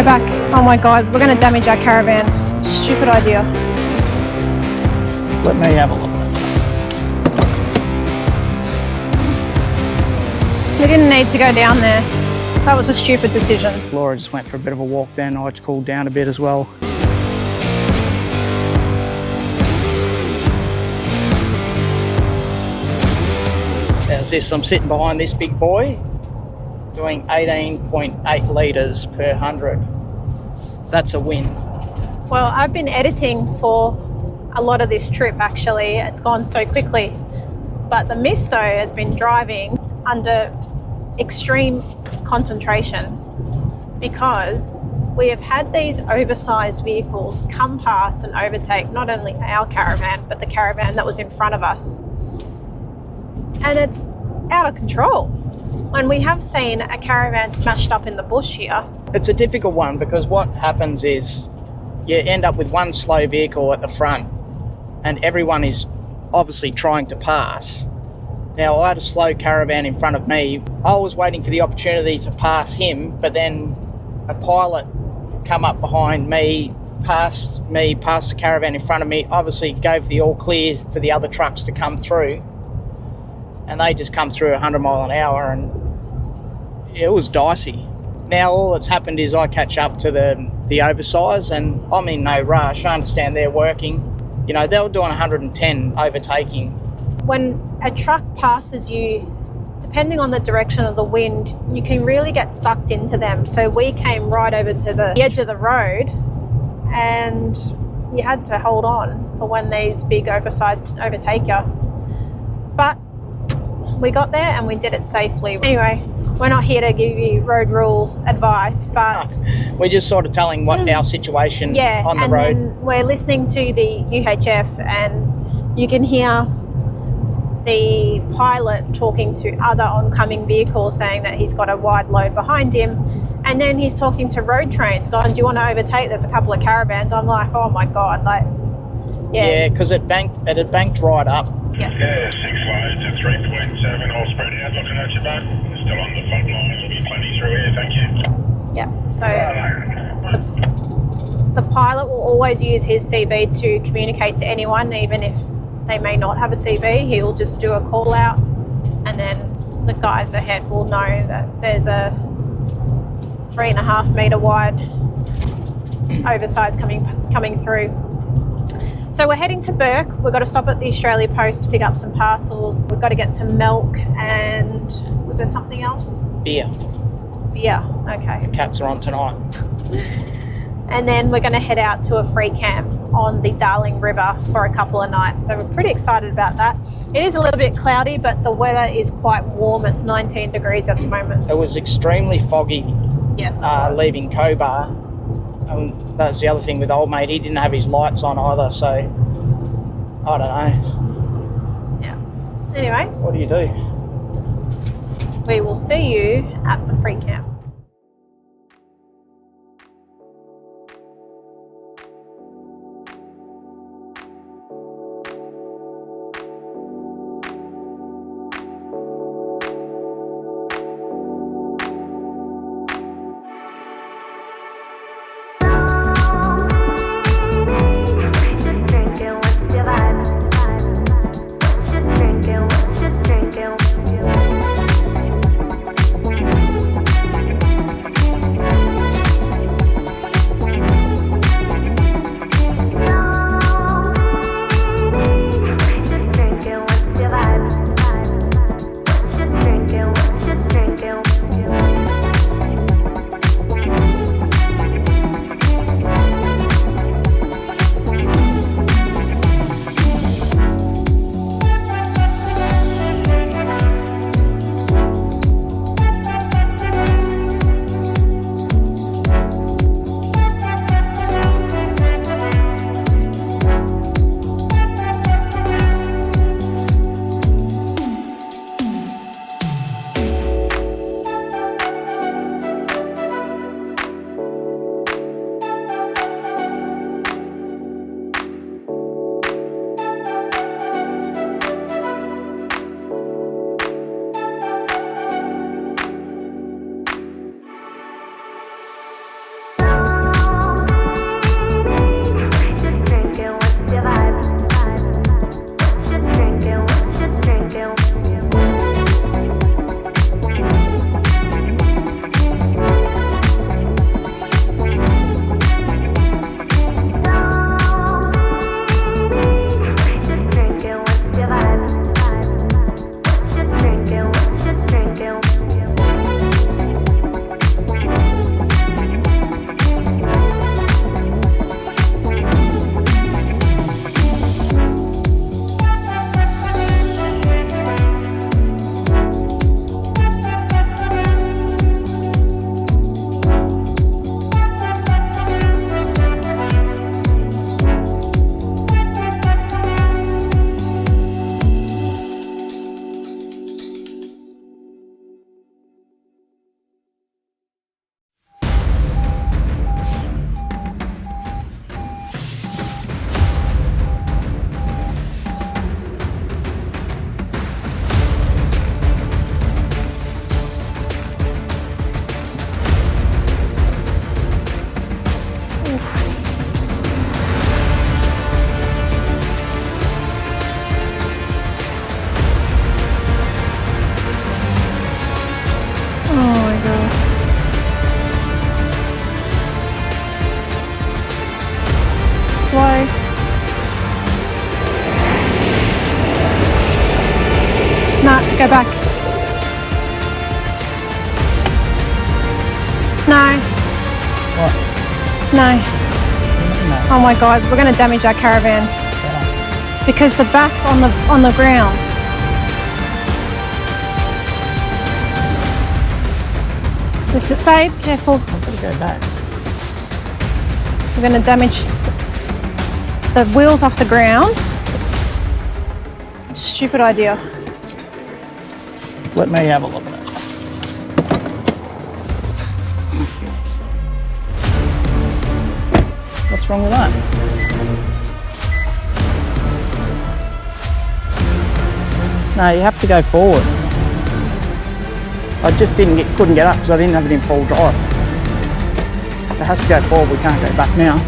back. Oh my God, we're going to damage our caravan. Stupid idea. Let me have a look. We didn't need to go down there. That was a stupid decision. Laura just went for a bit of a walk then. I cooled down a bit as well. As this, I'm sitting behind this big boy, doing 18.8 litres per 100. That's a win. Well, I've been editing for a lot of this trip actually. It's gone so quickly. But the Misso has been driving under extreme concentration because we have had these oversized vehicles come past and overtake not only our caravan, but the caravan that was in front of us. And it's out of control. And we have seen a caravan smashed up in the bush here. It's a difficult one because what happens is you end up with one slow vehicle at the front and everyone is obviously trying to pass. Now, I had a slow caravan in front of me. I was waiting for the opportunity to pass him, but then a pilot come up behind me, past the caravan in front of me, obviously gave the all clear for the other trucks to come through. And they just come through 100 mile an hour and it was dicey. Now all that's happened is I catch up to the oversize and I'm in no rush. I understand they're working. You know, they were doing 110 overtaking. When a truck passes you, depending on the direction of the wind, you can really get sucked into them. So we came right over to the edge of the road and you had to hold on for when these big oversized overtake you. But we got there and we did it safely. Anyway, we're not here to give you road rules advice, but we're just sort of telling what our situation on the road. And then we're listening to the UHF and you can hear the pilot talking to other oncoming vehicles saying that he's got a wide load behind him. And then he's talking to road trains going, do you want to overtake? There's a couple of caravans. I'm like, oh my God, like, yeah, because it had banked right up. Yeah, 6 loads at 3.7, all spread out, looking at your back. Still on the front line, there'll be plenty through here, thank you. Yeah, so the pilot will always use his CB to communicate to anyone, even if they may not have a CB. He will just do a call out and then the guys ahead will know that there's a 3.5 metre wide oversized coming through. So we're heading to Bourke. We've got to stop at the Australia Post to pick up some parcels. We've got to get some milk and was there something else? Beer. Beer, okay. The cats are on tonight. And then we're going to head out to a free camp on the Darling River for a couple of nights. So we're pretty excited about that. It is a little bit cloudy, but the weather is quite warm. It's 19 degrees at the moment. It was extremely foggy. Yes, leaving Cobar. That's the other thing with old mate. He didn't have his lights on either, so I don't know. Yeah. Anyway. What do you do? We will see you at the free camp. No, go back. No. What? No. No. Oh my God, we're going to damage our caravan. Yeah. Because the back's on the ground. This is, babe, careful. I've got to go back. We're going to damage the wheels off the ground. Stupid idea. Let me have a look at it. What's wrong with that? No, you have to go forward. I just couldn't get up because I didn't have it in full drive. It has to go forward, we can't go back now.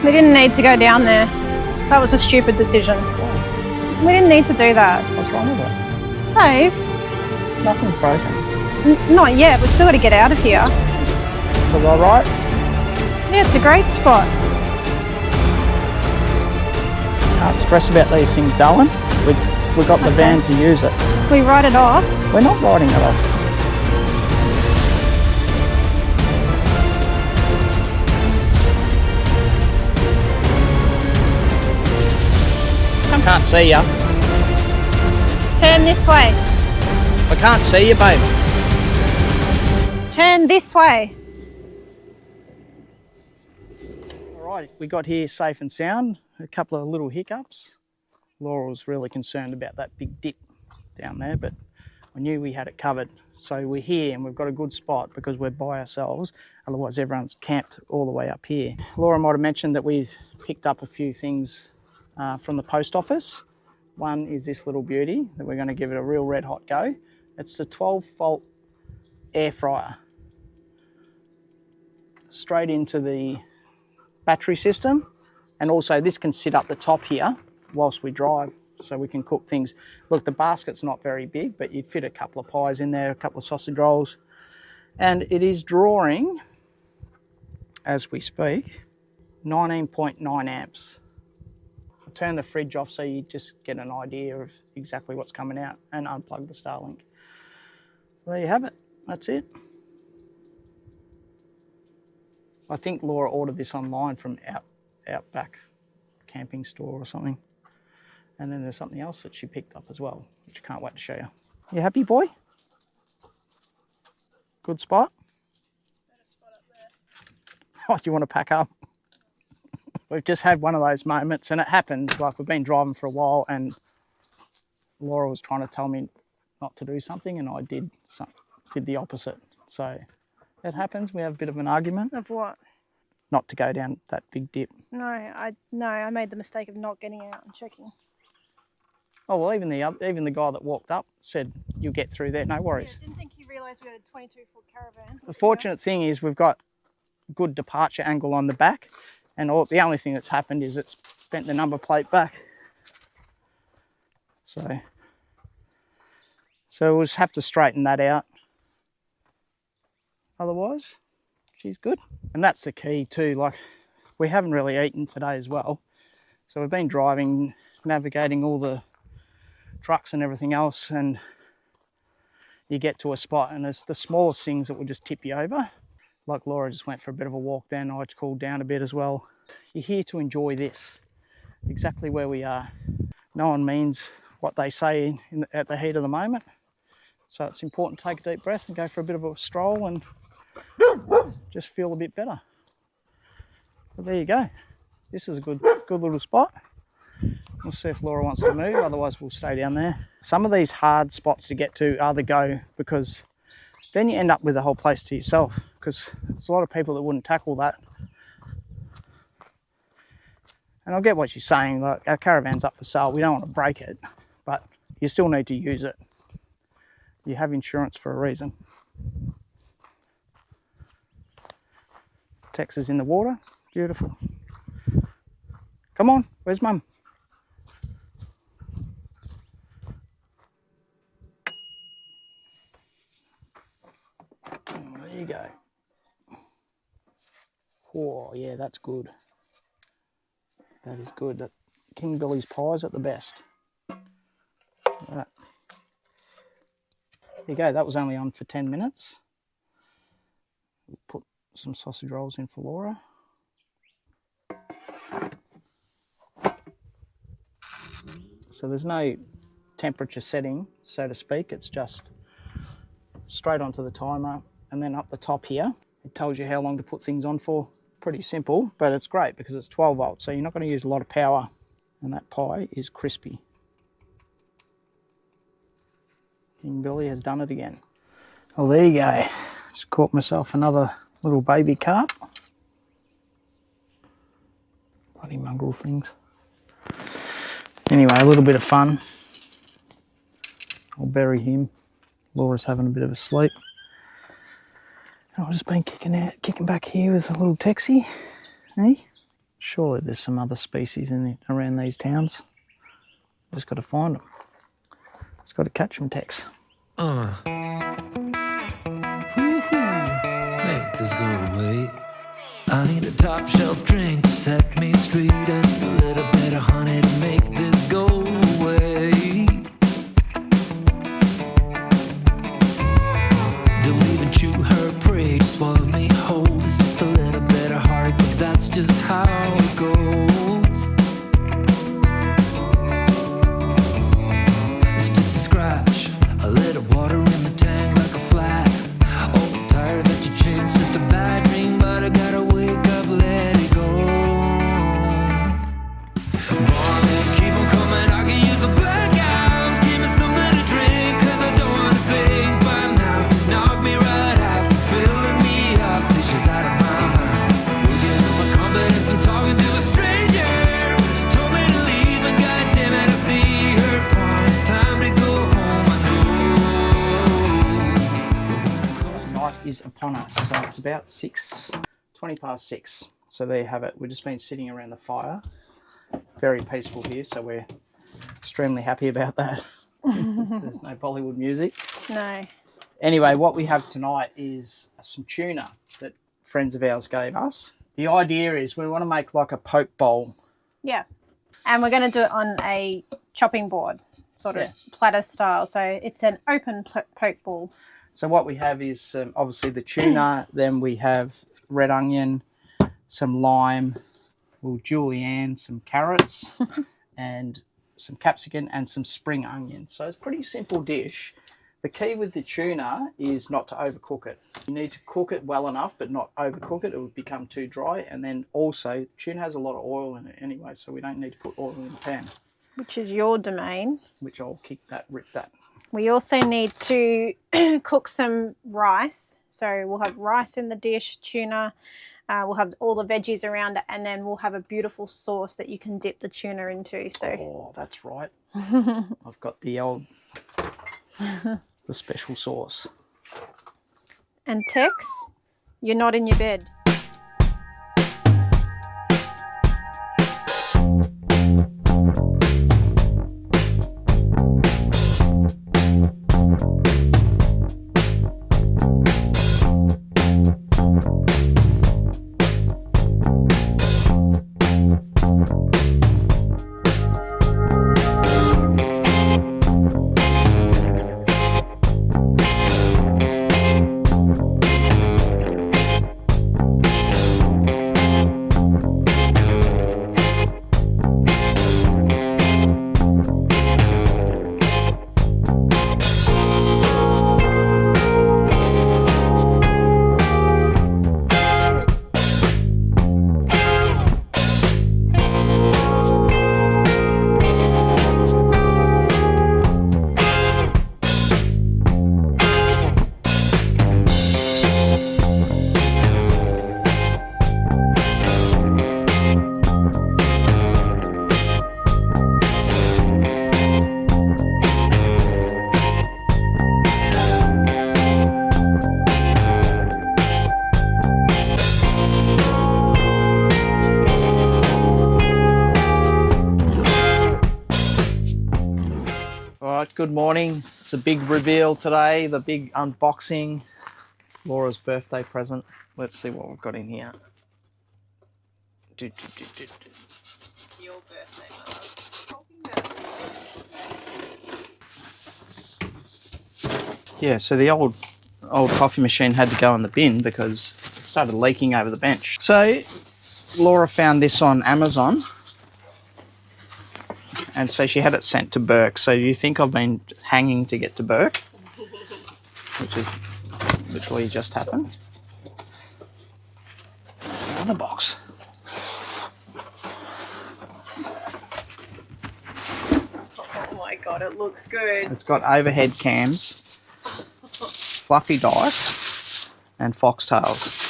We didn't need to go down there. That was a stupid decision. We didn't need to do that. What's wrong with it? Babe, Nothing's broken. not yet. We've still got to get out of here. Was I right? Yeah, it's a great spot. Can't stress about these things, darling. We've got the van to use it. We write it off. We're not writing it off. I can't see you. Turn this way. I can't see you, babe. Turn this way. All right, we got here safe and sound. A couple of little hiccups. Laura was really concerned about that big dip down there, but I knew we had it covered. So we're here and we've got a good spot because we're by ourselves. Otherwise, everyone's camped all the way up here. Laura might have mentioned that we picked up a few things from the post office. One is this little beauty that we're going to give it a real red hot go. It's a 12-volt air fryer. Straight into the battery system. And also this can sit up the top here whilst we drive, so we can cook things. Look, the basket's not very big, but you'd fit a couple of pies in there, a couple of sausage rolls. And it is drawing, as we speak, 19.9 amps. I'll turn the fridge off so you just get an idea of exactly what's coming out and unplug the STARLINK. So there you have it, that's it. I think Laura ordered this online from Outback camping store or something. And then there's something else that she picked up as well, which I can't wait to show you. You happy, boy? Good spot? Better spot up there. Oh, do you want to pack up? We've just had one of those moments, and it happens, like we've been driving for a while and Laura was trying to tell me not to do something and I did the opposite. So it happens, we have a bit of an argument. Of what? Not to go down that big dip. No, I made the mistake of not getting out and checking. Oh, well, even the guy that walked up said, you'll get through there, no worries. Yeah, didn't think you realised we had a 22-foot caravan. The fortunate thing is we've got good departure angle on the back, and the only thing that's happened is it's bent the number plate back. So we'll just have to straighten that out. Otherwise, she's good. And that's the key too, like we haven't really eaten today as well. So we've been driving, navigating all the trucks and everything else, and you get to a spot and it's the smallest things that will just tip you over. Like Laura just went for a bit of a walk then, I cooled down a bit as well. You're here to enjoy this, exactly where we are. No one means what they say at the heat of the moment. So it's important to take a deep breath and go for a bit of a stroll and just feel a bit better. But there you go. This is a good little spot. We'll see if Laura wants to move, otherwise we'll stay down there. Some of these hard spots to get to are the go, because then you end up with the whole place to yourself, because there's a lot of people that wouldn't tackle that. And I get what you're saying, like our caravan's up for sale, we don't want to break it, but you still need to use it. You have insurance for a reason. Tex is in the water. Beautiful. Come on, where's Mum? Oh, there you go. Oh, yeah, that's good. That is good. That King Billy's pies at the best. That. There you go. That was only on for 10 minutes. We'll put some sausage rolls in for Laura. So there's no temperature setting, so to speak. It's just straight onto the timer, and then up the top here, it tells you how long to put things on for. Pretty simple, but it's great because it's 12 volts, so you're not going to use a lot of power. And that pie is crispy. King Billy has done it again. Well, there you go. Just caught myself another little baby carp. Bloody mongrel things. Anyway, a little bit of fun. I'll bury him. Laura's having a bit of a sleep. And I've just been kicking back here with a little Texie. Hey? Surely there's some other species around these towns. Just got to find them. Just got to catch them, Tex. Make this go away. I need a top shelf drink to set me straight and a little bit of honey to make this go away. Don't even chew her prey, just swallow me whole. It's just a little bit of heart, but that's just how it goes. It's just a scratch, a little water in the tank like a flat. Oh, tired that you changed, just a bad dream, but I gotta wake up, let it go. Morning, keep on coming, I can use a blackout. Give me something to drink, cause I don't wanna think. By now, knock me right out, filling me up, dishes out of my mind. Looking at my confidence and talking to a stranger. She told me to leave, and goddamn it, I see her point. It's time to go home, I know. Night is upon us, so it's about 20 past 6. So there you have it. We've just been sitting around the fire. Very peaceful here, so we're extremely happy about that. There's no Bollywood music. No. Anyway, what we have tonight is some tuna that friends of ours gave us. The idea is we want to make like a poke bowl. Yeah. And we're going to do it on a chopping board, sort of platter style. So it's an open poke bowl. So what we have is obviously the tuna, then we have red onion, some lime, julienne, some carrots, and some capsicum and some spring onion. So it's a pretty simple dish. The key with the tuna is not to overcook it. You need to cook it well enough, but not overcook it. It would become too dry. And then also, tuna has a lot of oil in it anyway, so we don't need to put oil in the pan. Which is your domain. Which I'll rip that. We also need to cook some rice. So we'll have rice in the dish, tuna. We'll have all the veggies around it, and then we'll have a beautiful sauce that you can dip the tuna into. So. Oh, that's right. I've got the old... the special sauce. And Tex, you're not in your bed. All right, good morning. It's a big reveal today, the big unboxing. Laura's birthday present. Let's see what we've got in here. Your birthday, Yeah, so the old coffee machine had to go in the bin because it started leaking over the bench. So Laura found this on Amazon, and so she had it sent to Bourke. So do you think I've been hanging to get to Bourke? Which is literally just happened. Another box. Oh my god, it looks good. It's got overhead cams, fluffy dice, and foxtails.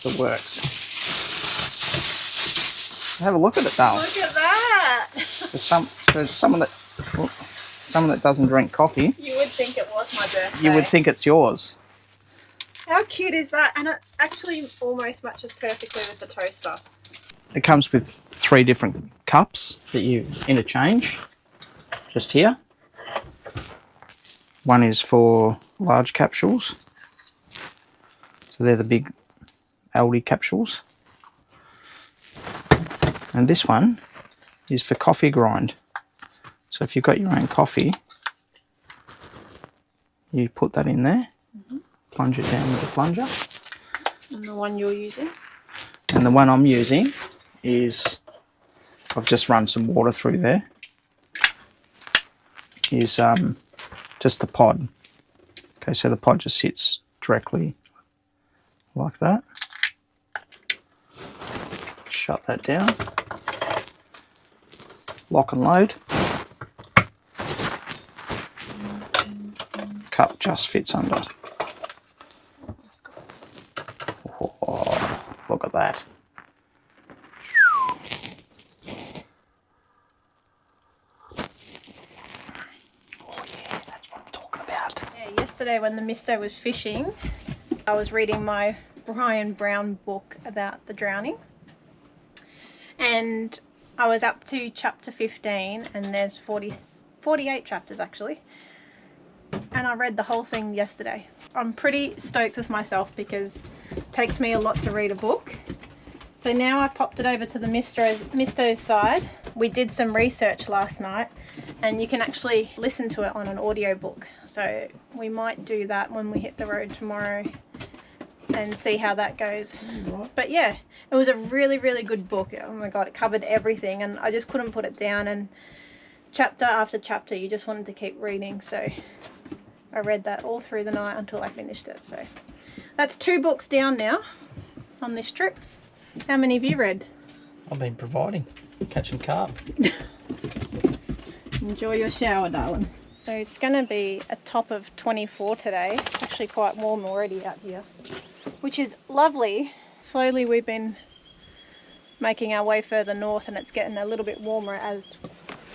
The works. Have a look at it, though. Look at that! There's someone that doesn't drink coffee. You would think it was my birthday. You would think it's yours. How cute is that? And it actually almost matches perfectly with the toaster. It comes with 3 different cups that you interchange. Just here. One is for large capsules. So they're the big Aldi capsules. And this one is for coffee grind. So if you've got your own coffee, you put that in there, plunge it down with the plunger. And the one you're using? And the one I'm using is, I've just run some water through there, is just the pod. Okay, so the pod just sits directly like that. Shut that down. Lock and load. Cup just fits under. Oh, look at that. Yesterday when the Misto was fishing, I was reading my Brian Brown book about the drowning, and I was up to chapter 15, and there's 48 chapters actually, and I read the whole thing yesterday. I'm pretty stoked with myself because it takes me a lot to read a book. So now I popped it over to the Misto's side. We did some research last night, and you can actually listen to it on an audiobook. So we might do that when we hit the road tomorrow and see how that goes. But yeah, it was a really, really good book. Oh my god, it covered everything, and I just couldn't put it down, and chapter after chapter you just wanted to keep reading. So I read that all through the night until I finished it. So that's 2 books down now on this trip. How many have you read? I've been providing, catching carp. Enjoy your shower, darling. So it's going to be a top of 24 today. It's actually quite warm already out here, which is lovely. Slowly we've been making our way further north, and it's getting a little bit warmer as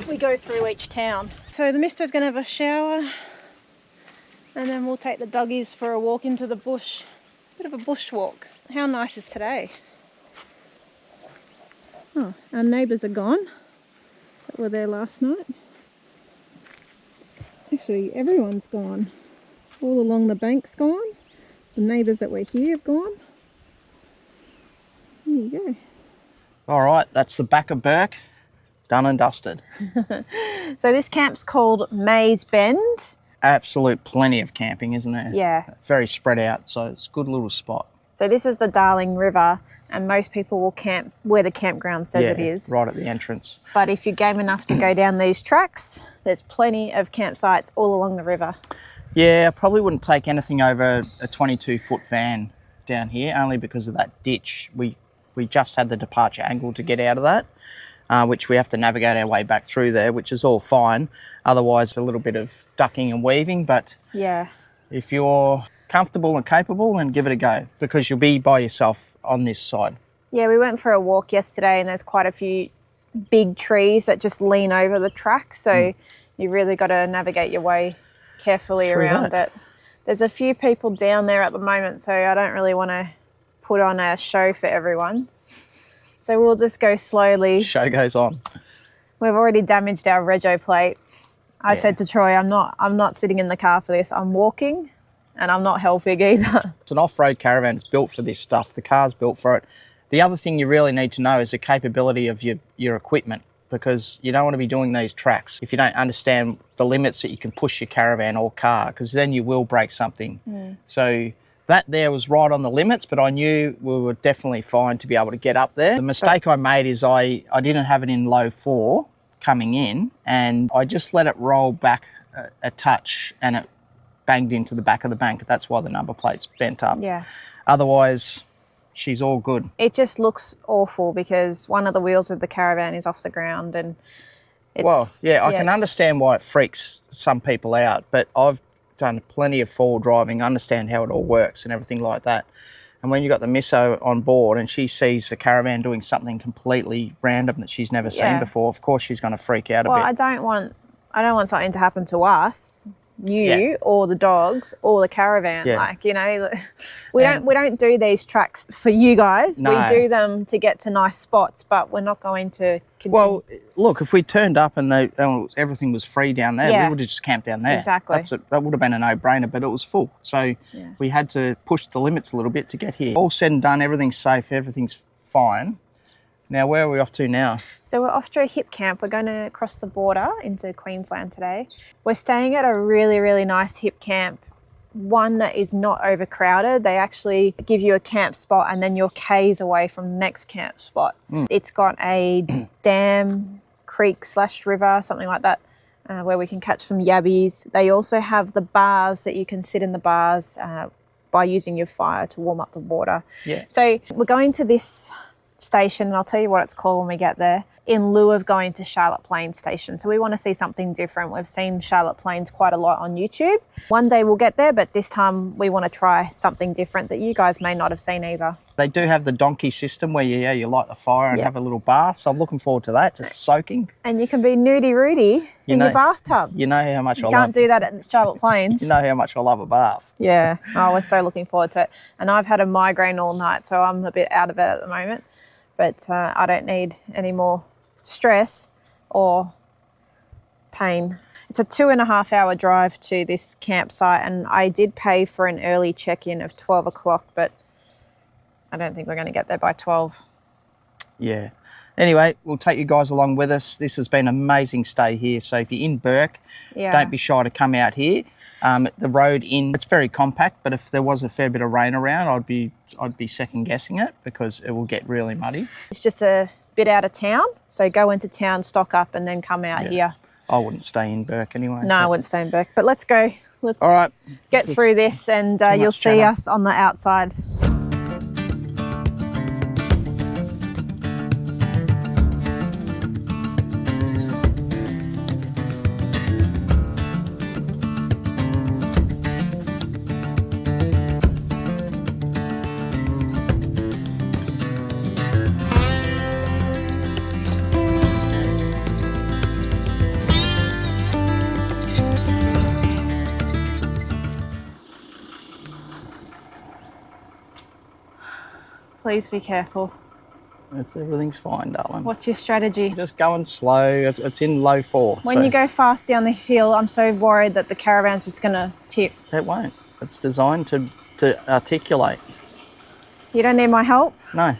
we go through each town. So the Mister's going to have a shower, and then we'll take the doggies for a walk into the bush. Bit of a bush walk. How nice is today? Oh, our neighbours are gone that were there last night. Actually, everyone's gone. All along the bank's gone. The neighbours that were here have gone. There you go. All right, that's the back of Bourke, done and dusted. So this camp's called Maze Bend. Absolute plenty of camping, isn't there? Yeah. Very spread out, so it's a good little spot. So this is the Darling River, and most people will camp where the campground says it is. Right at the entrance. But if you're game enough to go down these tracks, there's plenty of campsites all along the river. Yeah, I probably wouldn't take anything over a 22-foot van down here, only because of that ditch. We just had the departure angle to get out of that, which we have to navigate our way back through there, which is all fine. Otherwise, a little bit of ducking and weaving, but yeah, if you're comfortable and capable, then give it a go, because you'll be by yourself on this side. Yeah, we went for a walk yesterday, and there's quite a few big trees that just lean over the track, so you really got to navigate your way carefully around it. There's a few people down there at the moment, so I don't really want to put on a show for everyone. So we'll just go slowly. Show goes on. We've already damaged our rego plate. I said to Troy, I'm not sitting in the car for this. I'm walking and I'm not helping either. It's an off-road caravan. It's built for this stuff. The car's built for it. The other thing you really need to know is the capability of your equipment, because you don't want to be doing these tracks if you don't understand the limits that you can push your caravan or car, because then you will break something. So that there was right on the limits, but I knew we were definitely fine to be able to get up there. The mistake I made is I didn't have it in low 4 coming in, and I just let it roll back a touch and it banged into the back of the bank. That's why the number plate's bent up. Yeah. Otherwise, she's all good. It just looks awful because one of the wheels of the Caravan is off the ground, and it's... Well, yeah, I can understand why it freaks some people out, but I've done plenty of four-wheel driving, understand how it all works and everything like that. And when you got the Misso on board and she sees the Caravan doing something completely random that she's never seen before, of course she's going to freak out a bit. Well, I don't want something to happen to us, you or the dogs or the Caravan. Like, you know, we don't do these tracks for you guys. No. We do them to get to nice spots, but we're not going to continue. Well, look, if we turned up and everything was free down there, we would have just camped down there. Exactly. That would have been a no-brainer, but it was full. So we had to push the limits a little bit to get here. All said and done, everything's safe, everything's fine. Now, where are we off to now? So we're off to a hip camp. We're going to cross the border into Queensland today. We're staying at a really, really nice hip camp, one that is not overcrowded. They actually give you a camp spot and then you're K's away from the next camp spot. It's got a dam, creek / river, something like that, where we can catch some yabbies. They also have the bars that you can sit in the bars by using your fire to warm up the water. Yeah. So we're going to this station, and I'll tell you what it's called when we get there, in lieu of going to Charlotte Plains Station. So we want to see something different. We've seen Charlotte Plains quite a lot on YouTube. One day we'll get there, but this time we want to try something different that you guys may not have seen either. They do have the donkey system where you light the fire and have a little bath, so I'm looking forward to that, just soaking. And you can be nudie-roody in your bathtub. You know how much I love... You can't do that at Charlotte Plains. You know how much I love a bath. Yeah. Oh, we're so looking forward to it. And I've had a migraine all night, so I'm a bit out of it at the moment. But I don't need any more stress or pain. It's a 2.5 hour drive to this campsite, and I did pay for an early check-in of 12 o'clock, but I don't think we're going to get there by 12. Yeah. Anyway, we'll take you guys along with us. This has been an amazing stay here. So if you're in Bourke, don't be shy to come out here. The road it's very compact, but if there was a fair bit of rain around, I'd be second guessing it because it will get really muddy. It's just a bit out of town, so go into town, stock up, and then come out here. I wouldn't stay in Bourke anyway. No, I wouldn't stay in Bourke, but let's go. Let's all right. Get through this, and you'll see us on the outside. Please be careful. Everything's fine, darling. What's your strategy? Just going slow. It's in low 4. When you go fast down the hill, I'm so worried that the Caravan's just going to tip. It won't. It's designed to articulate. You don't need my help? No.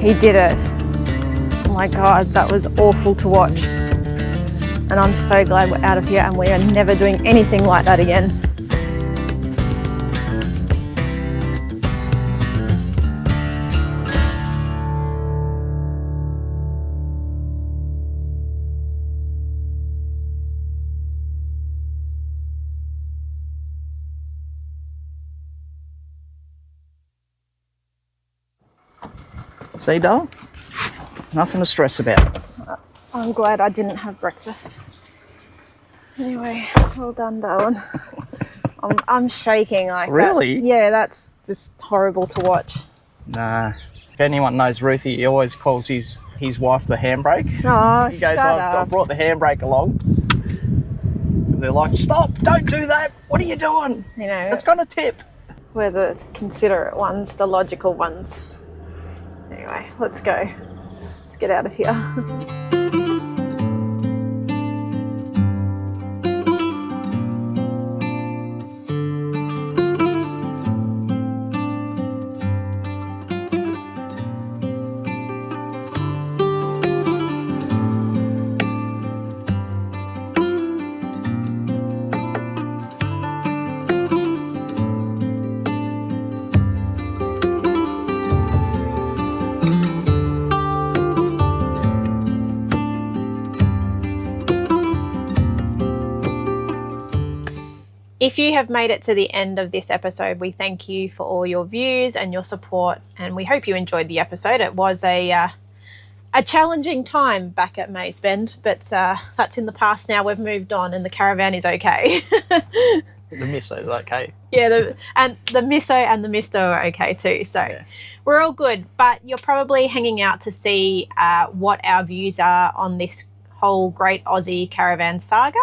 He did it. Oh my God, that was awful to watch. And I'm so glad we're out of here and we are never doing anything like that again. See, Dale? Nothing to stress about. I'm glad I didn't have breakfast. Anyway, well done, darling. I'm shaking like Really? that. Yeah, that's just horrible to watch. Nah. If anyone knows Ruthie, he always calls his wife the handbrake. Oh, He goes, shut I up. brought the handbrake along. And they're like, stop, don't do that. What are you doing? You know, It's going to tip. we're the considerate ones, the logical ones. Anyway, let's go. Let's get out of here. If you have made it to the end of this episode, we thank you for all your views and your support, and we hope you enjoyed the episode. It was a challenging time back at Maze Bend, but that's in the past now. We've moved on, and the caravan is okay. The Misso's okay. Yeah, the Misso and the Misto are okay too. So Yeah. we're all good, but you're probably hanging out to see what our views are on this whole Great Aussie Caravan saga.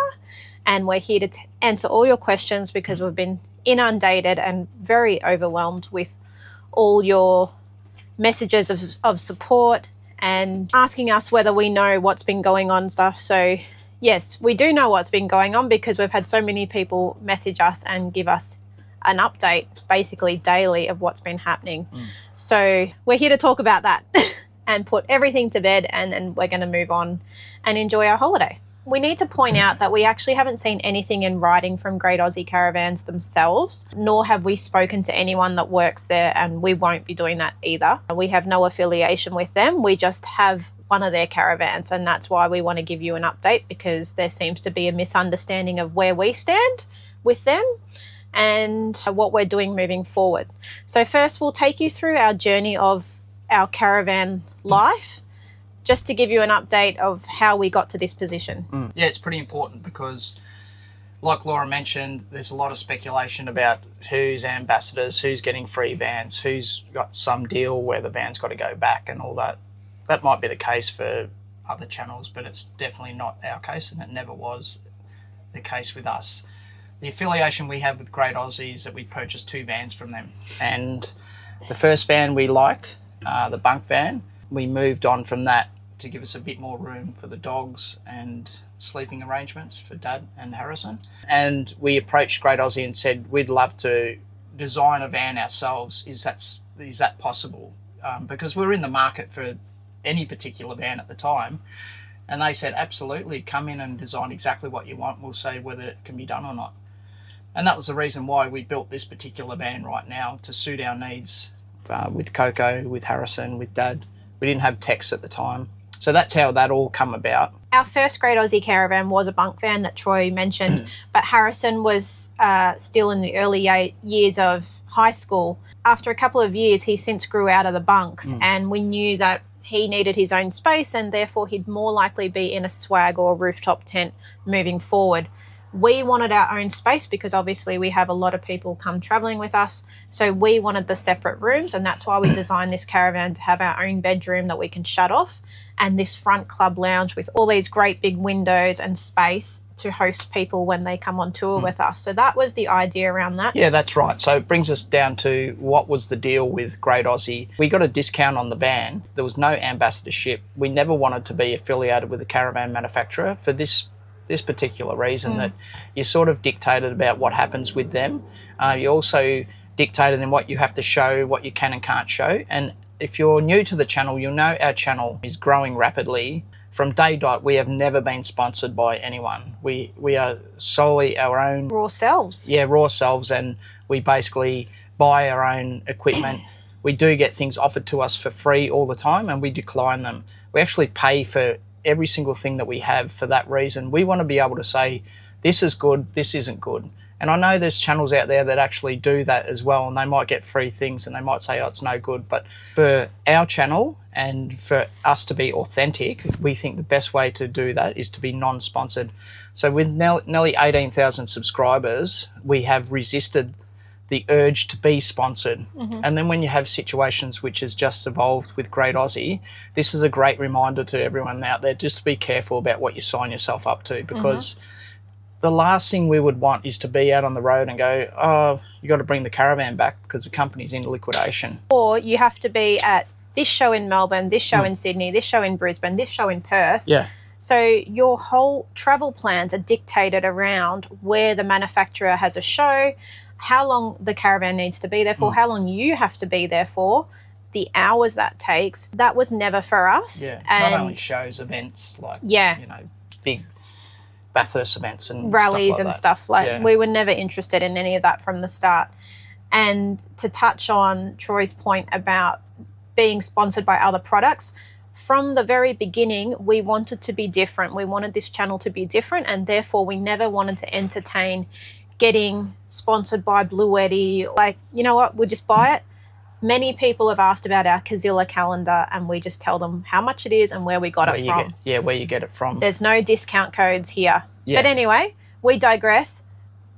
And we're here to answer all your questions because we've been inundated and very overwhelmed with all your messages of support and asking us whether we know what's been going on and stuff. So yes, we do know what's been going on because we've had so many people message us and give us an update basically daily of what's been happening. So we're here to talk about that and put everything to bed, and then we're going to move on and enjoy our holiday. We need to point out that we actually haven't seen anything in writing from Great Aussie Caravans themselves, nor have we spoken to anyone that works there, and we won't be doing that either. We have no affiliation with them. We just have one of their caravans, and that's why we want to give you an update, because there seems to be a misunderstanding of where we stand with them and what we're doing moving forward. So first, we'll take you through our journey of our caravan life, just to give you an update of how we got to this position. Yeah, it's pretty important because, like Laura mentioned, there's a lot of speculation about who's ambassadors, who's getting free vans, who's got some deal where the van's got to go back and all that. That might be the case for other channels, but it's definitely not our case, and it never was the case with us. The affiliation we have with Great Aussie is that we purchased 2 vans from them. And the first van we liked, the bunk van, we moved on from that to give us a bit more room for the dogs and sleeping arrangements for Dad and Harrison. And we approached Great Aussie and said, we'd love to design a van ourselves. Is that possible? Because we were in the market for any particular van at the time. And they said, absolutely, come in and design exactly what you want. We'll say whether it can be done or not. And that was the reason why we built this particular van right now, to suit our needs with Coco, with Harrison, with Dad. We didn't have Tex at the time. So that's how that all come about. Our first Great Aussie Caravan was a bunk van that Troy mentioned, but Harrison was still in the early years of high school. After a couple of years, he since grew out of the bunks, and we knew that he needed his own space, and therefore he'd more likely be in a swag or rooftop tent moving forward. We wanted our own space because obviously we have a lot of people come traveling with us. So we wanted the separate rooms, and that's why we designed this caravan to have our own bedroom that we can shut off, and this front club lounge with all these great big windows and space to host people when they come on tour with us. So that was the idea around that. Yeah, that's right. So it brings us down to what was the deal with Great Aussie. We got a discount on the van. There was no ambassadorship. We never wanted to be affiliated with a caravan manufacturer for this particular reason, that you're sort of dictated about what happens with them. You also dictated in what you have to show, what you can and can't show. And if you're new to the channel, you'll know our channel is growing rapidly. From day dot, we have never been sponsored by anyone. We are solely our own Raw selves. Yeah, raw selves, and we basically buy our own equipment. We do get things offered to us for free all the time, and we decline them. We actually pay for every single thing that we have for that reason. We want to be able to say, this is good, this isn't good. And I know there's channels out there that actually do that as well, and they might get free things and they might say, oh, it's no good. But for our channel and for us to be authentic, we think the best way to do that is to be non-sponsored. So with nearly 18,000 subscribers, we have resisted the urge to be sponsored. And then when you have situations which has just evolved with Great Aussie, this is a great reminder to everyone out there just to be careful about what you sign yourself up to, because the last thing we would want is to be out on the road and go, oh, you got to bring the caravan back because the company's in liquidation. Or you have to be at this show in Melbourne, this show in Sydney, this show in Brisbane, this show in Perth. Yeah. So your whole travel plans are dictated around where the manufacturer has a show, how long the caravan needs to be there for, how long you have to be there for, the hours that takes. That was never for us. Yeah. And not only shows, events, like, yeah, you know, big Bathurst events and rallies and stuff like Yeah. we were never interested in any of that from the start. And to touch on Troy's point about being sponsored by other products, from the very beginning we wanted to be different. We wanted this channel to be different, and therefore we never wanted to entertain getting sponsored by Blue Eddy. Like, you know what, we'll just buy it. Many people have asked about our Kazilla calendar, and we just tell them how much it is and where we got it from. Where you get it from. There's no discount codes here. Yeah. But anyway, we digress.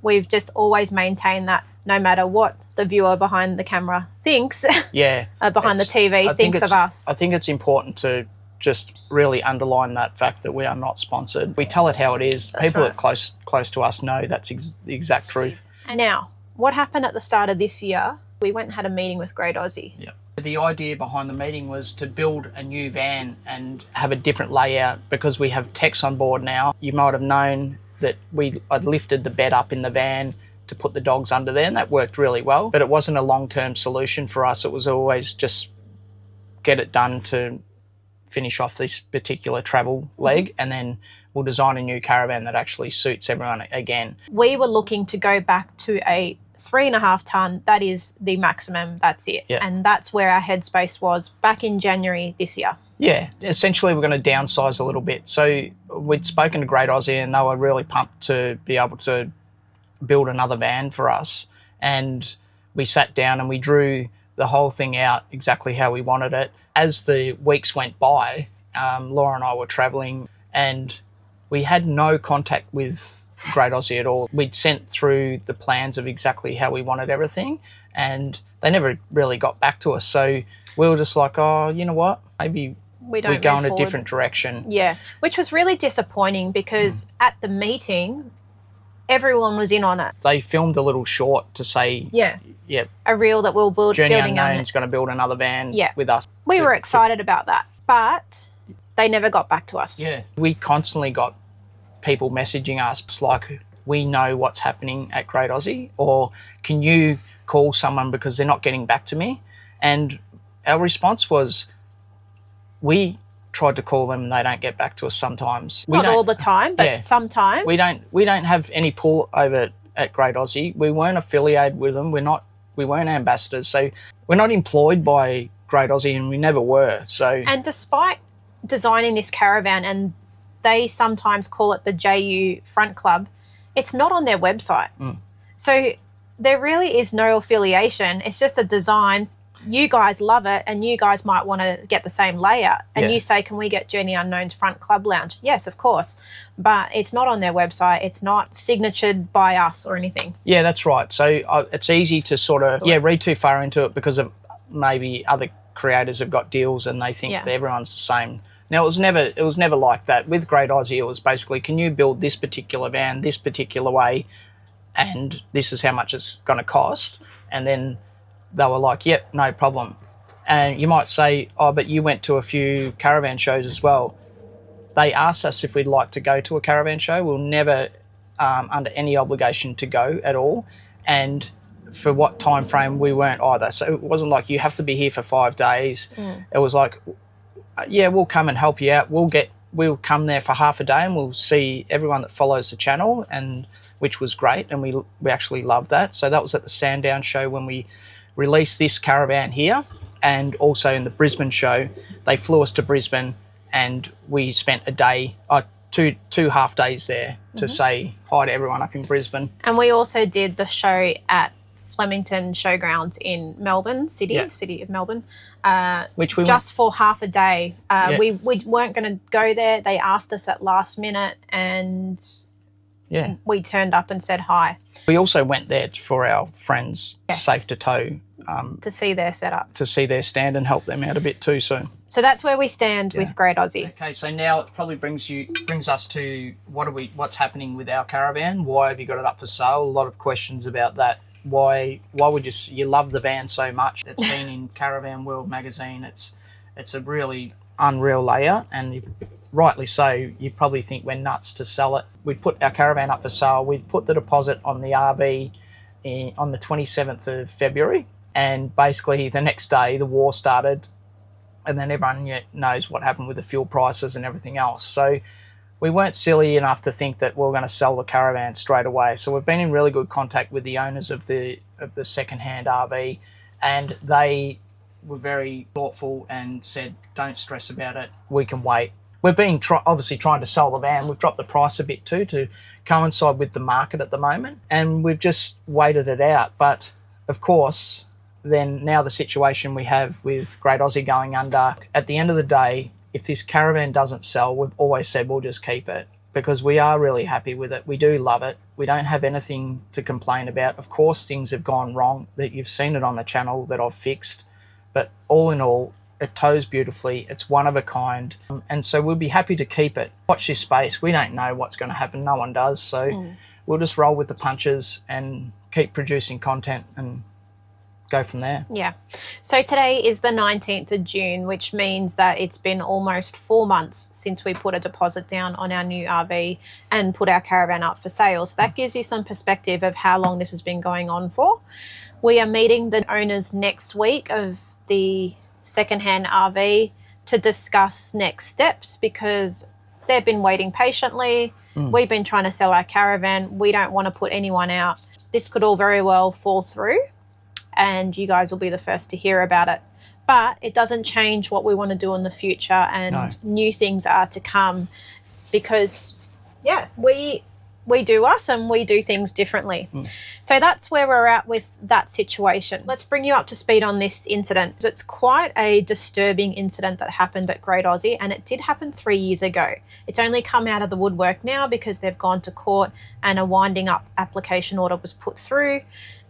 We've just always maintained that no matter what the viewer behind the camera thinks, behind the TV thinks of us. I think it's important to just really underline that fact that we are not sponsored. We tell it how it is. That's People right. that close to us know that's the exact truth. And now, what happened at the start of this year? We went and had a meeting with Great Aussie. Yeah. The idea behind the meeting was to build a new van and have a different layout because we have techs on board now. You might have known that I'd lifted the bed up in the van to put the dogs under there, and that worked really well. But it wasn't a long-term solution for us. It was always just get it done to finish off this particular travel leg, and then we'll design a new caravan that actually suits everyone again. We were looking to go back to a 3.5 ton. That is the maximum. That's it. Yeah. And that's where our headspace was back in January this year. Yeah, essentially we're going to downsize a little bit. So we'd spoken to Great Aussie, and they were really pumped to be able to build another van for us. And we sat down and we drew the whole thing out exactly how we wanted it. As the weeks went by, Laura and I were travelling, and we had no contact with Great Aussie at all. We'd sent through the plans of exactly how we wanted everything, and they never really got back to us. So we were just like, oh, you know what? Maybe we go in a different direction. Yeah, which was really disappointing because at the meeting, everyone was in on it. They filmed a little short to say, a reel that we'll build. Journey building Unknown's going to build another van with us. We were excited about that, but they never got back to us. Yeah, we constantly got people messaging us. It's like, we know what's happening at Great Aussie, or can you call someone because they're not getting back to me? And our response was, we tried to call them and they don't get back to us sometimes. Not all the time, but sometimes. We don't have any pull over at Great Aussie. We weren't affiliated with them. We weren't ambassadors. So we're not employed by Great Aussie, and we never were. So, and despite designing this caravan, and they sometimes call it the JU Front Club, it's not on their website. So there really is no affiliation. It's just a design. You guys love it, and you guys might want to get the same layout. And you say, can we get Journey Unknown's Front Club Lounge? Yes, of course. But it's not on their website. It's not signatured by us or anything. Yeah, that's right. So it's easy to sort of, read too far into it because of maybe other creators have got deals and they think that everyone's the same. Now, it was never like that. With Great Aussie, it was basically, can you build this particular van, this particular way, and this is how much it's going to cost? And then they were like, yep, no problem. And you might say, oh, but you went to a few caravan shows as well. They asked us if we'd like to go to a caravan show. We're never under any obligation to go at all. And for what time frame we weren't either. So it wasn't like you have to be here for 5 days. It was like, yeah, we'll come and help you out. We'll come there for half a day and we'll see everyone that follows the channel, and which was great, and we actually loved that. So that was at the Sandown show when we released this caravan here, and also in the Brisbane show they flew us to Brisbane and we spent a day, two half days there to say hi to everyone up in Brisbane. And we also did the show at Flemington Showgrounds in Melbourne city of Melbourne, which we just for half a day. We weren't going to go there. They asked us at last minute, and we turned up and said hi. We also went there for our friends, Safe to Tow, to see their setup, to see their stand and help them out a bit too. So that's where we stand with Great Aussie. Okay, so now it probably brings us to what's happening with our caravan. Why have you got it up for sale? A lot of questions about that. Why would you love the van so much? It's been in Caravan World magazine. It's a really unreal layout, and rightly so. You probably think we're nuts to sell it. We put our caravan up for sale. We put the deposit on the RV on the 27th of February, and basically the next day the war started, and then everyone knows what happened with the fuel prices and everything else. So we weren't silly enough to think that we were going to sell the caravan straight away. So we've been in really good contact with the owners of the second-hand RV, and they were very thoughtful and said, don't stress about it, we can wait. We've been obviously trying to sell the van. We've dropped the price a bit too to coincide with the market at the moment, and we've just waited it out. But of course, then now the situation we have with Great Aussie going under, at the end of the day, if this caravan doesn't sell, we've always said we'll just keep it, because we are really happy with it. We do love it. We don't have anything to complain about. Of course, things have gone wrong that you've seen it on the channel that I've fixed, but all in all, it tows beautifully. It's one of a kind, and so we'll be happy to keep it. Watch this space. We don't know what's going to happen. No one does. So we'll just roll with the punches and keep producing content and go from there. Yeah. So today is the 19th of June, which means that it's been almost 4 months since we put a deposit down on our new RV and put our caravan up for sale. So that gives you some perspective of how long this has been going on for. We are meeting the owners next week of the secondhand RV to discuss next steps, because they've been waiting patiently. We've been trying to sell our caravan. We don't want to put anyone out. This could all very well fall through, and you guys will be the first to hear about it. But it doesn't change what we want to do in the future, and new things are to come, because, we do us and we do things differently. So that's where we're at with that situation. Let's bring you up to speed on this incident. It's quite a disturbing incident that happened at Great Aussie, and it did happen 3 years ago. It's only come out of the woodwork now because they've gone to court and a winding up application order was put through,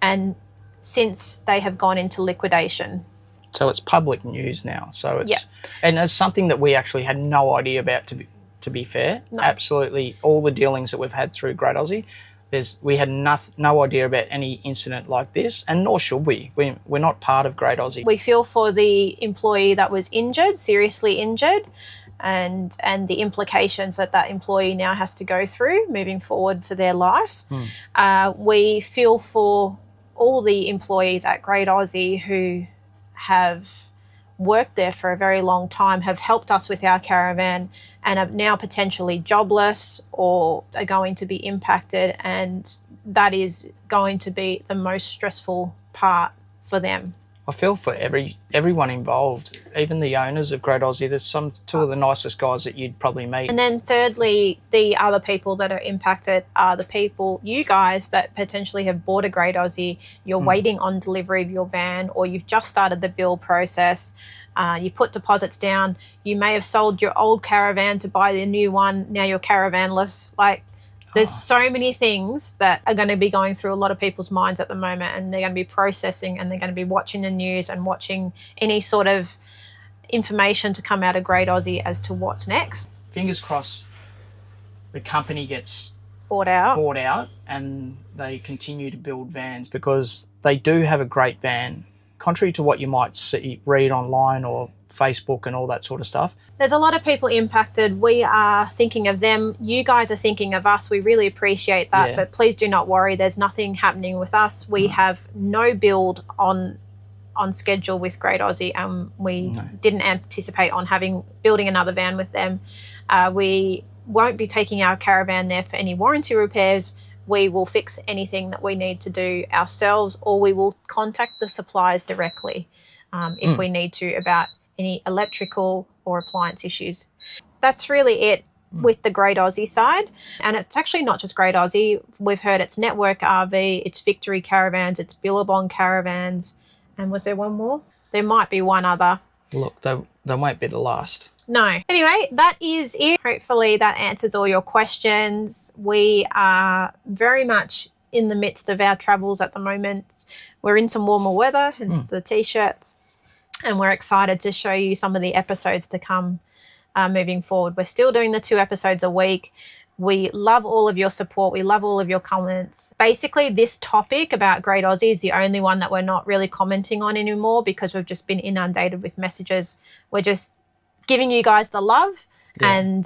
and since they have gone into liquidation. So it's public news now. So it's and it's something that we actually had no idea about, to be fair. No. Absolutely, all the dealings that we've had through Great Aussie, we had no idea about any incident like this, and nor should we. We're not part of Great Aussie. We feel for the employee that was injured, seriously injured, and the implications that employee now has to go through moving forward for their life. We feel for all the employees at Great Aussie who have worked there for a very long time, have helped us with our caravan, and are now potentially jobless or are going to be impacted, and that is going to be the most stressful part for them. I feel for everyone involved, even the owners of Great Aussie. There's two of the nicest guys that you'd probably meet. And then thirdly, the other people that are impacted are the people, you guys, that potentially have bought a Great Aussie, you're waiting on delivery of your van, or you've just started the bill process, you put deposits down, you may have sold your old caravan to buy the new one, now you're caravanless. There's so many things that are going to be going through a lot of people's minds at the moment, and they're going to be processing, and they're going to be watching the news and watching any sort of information to come out of Great Aussie as to what's next. Fingers crossed the company gets bought out and they continue to build vans, because they do have a great van. contrary to what you might read online or Facebook and all that sort of stuff. There's a lot of people impacted. We are thinking of them. You guys are thinking of us. We really appreciate that, but please do not worry. There's nothing happening with us. We have no build on schedule with Great Aussie, and we didn't anticipate on building another van with them. We won't be taking our Caravan there for any warranty repairs. We will fix anything that we need to do ourselves, or we will contact the suppliers directly if we need to about any electrical or appliance issues. That's really it with the Great Aussie side. And it's actually not just Great Aussie. We've heard it's Network RV, it's Victory Caravans, it's Billabong Caravans. And was there one more? There might be one other. Look, they won't be the last. No. Anyway, that is it. Hopefully that answers all your questions. We are very much in the midst of our travels at the moment. We're in some warmer weather, hence the T-shirts. And we're excited to show you some of the episodes to come moving forward. We're still doing the 2 episodes a week. We love all of your support. We love all of your comments. Basically, this topic about Great Aussie is the only one that we're not really commenting on anymore because we've just been inundated with messages. We're just giving you guys the love, and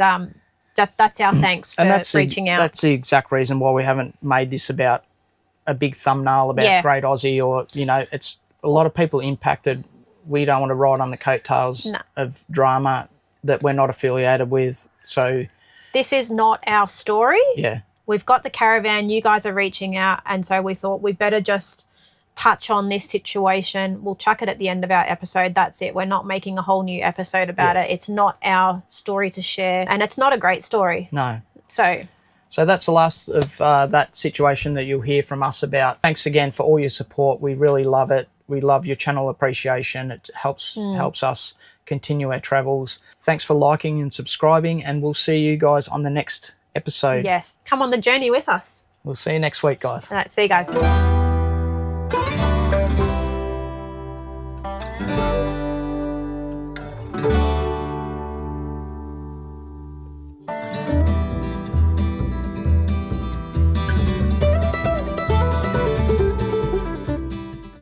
that's our thanks for reaching out. That's the exact reason why we haven't made this about a big thumbnail about Great Aussie, or, you know, it's a lot of people impacted. We don't want to ride on the coattails of drama that we're not affiliated with. So this is not our story. Yeah. We've got the Caravan. You guys are reaching out. And so we thought we better just touch on this situation. We'll chuck it at the end of our episode. That's it. We're not making a whole new episode about it. It's not our story to share. And it's not a great story. No. So that's the last of that situation that you'll hear from us about. Thanks again for all your support. We really love it. We love your channel appreciation. It helps us continue our travels. Thanks for liking and subscribing, and we'll see you guys on the next episode. Yes, come on the journey with us. We'll see you next week, guys. All right, see you guys.